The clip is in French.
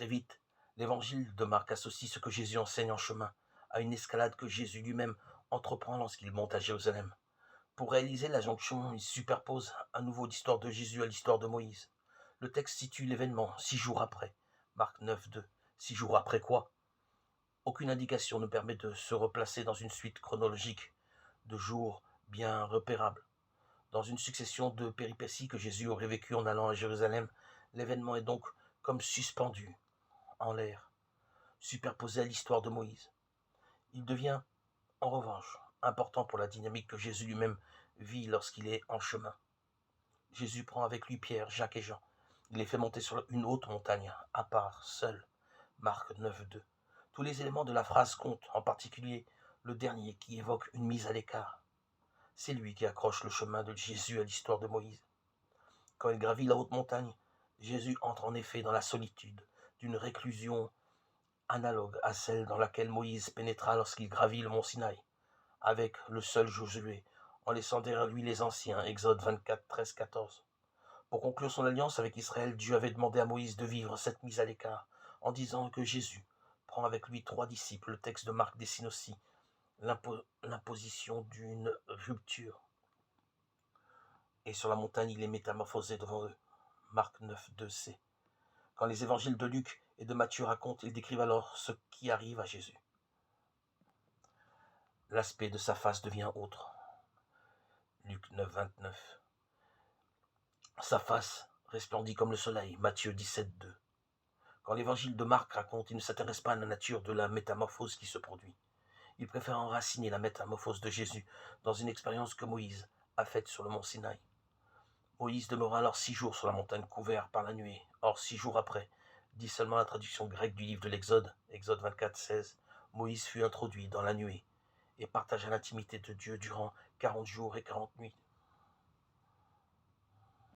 Très vite, l'évangile de Marc associe ce que Jésus enseigne en chemin à une escalade que Jésus lui-même entreprend lorsqu'il monte à Jérusalem. Pour réaliser la jonction, il superpose à nouveau l'histoire de Jésus à l'histoire de Moïse. Le texte situe l'événement 6 jours après. Marc 9, 2. 6 jours après quoi? Aucune indication ne permet de se replacer dans une suite chronologique de jours bien repérables. Dans une succession de péripéties que Jésus aurait vécues en allant à Jérusalem, l'événement est donc comme suspendu en l'air, superposé à l'histoire de Moïse. Il devient, en revanche, important pour la dynamique que Jésus lui-même vit lorsqu'il est en chemin. Jésus prend avec lui Pierre, Jacques et Jean. Il les fait monter sur une haute montagne, à part, seul. Marc 9, 2. Tous les éléments de la phrase comptent, en particulier le dernier qui évoque une mise à l'écart. C'est lui qui accroche le chemin de Jésus à l'histoire de Moïse. Quand il gravit la haute montagne, Jésus entre en effet dans la solitude d'une réclusion analogue à celle dans laquelle Moïse pénétra lorsqu'il gravit le mont Sinaï, avec le seul Josué, en laissant derrière lui les anciens, Exode 24, 13, 14. Pour conclure son alliance avec Israël, Dieu avait demandé à Moïse de vivre cette mise à l'écart, en disant que Jésus prend avec lui 3 disciples. Le texte de Marc dessine aussi l'imposition d'une rupture. Et sur la montagne, il est métamorphosé devant eux. Marc 9, 2c. Quand les évangiles de Luc et de Matthieu racontent, ils décrivent alors ce qui arrive à Jésus. L'aspect de sa face devient autre. Luc 9, 29. Sa face resplendit comme le soleil. Matthieu 17, 2. Quand l'évangile de Marc raconte, il ne s'intéresse pas à la nature de la métamorphose qui se produit. Il préfère enraciner la métamorphose de Jésus dans une expérience que Moïse a faite sur le mont Sinaï. Moïse demeura alors 6 jours sur la montagne couvert par la nuée. Or, 6 jours après, dit seulement la traduction grecque du livre de l'Exode, Exode 24, 16, Moïse fut introduit dans la nuée et partagea l'intimité de Dieu durant 40 jours et 40 nuits.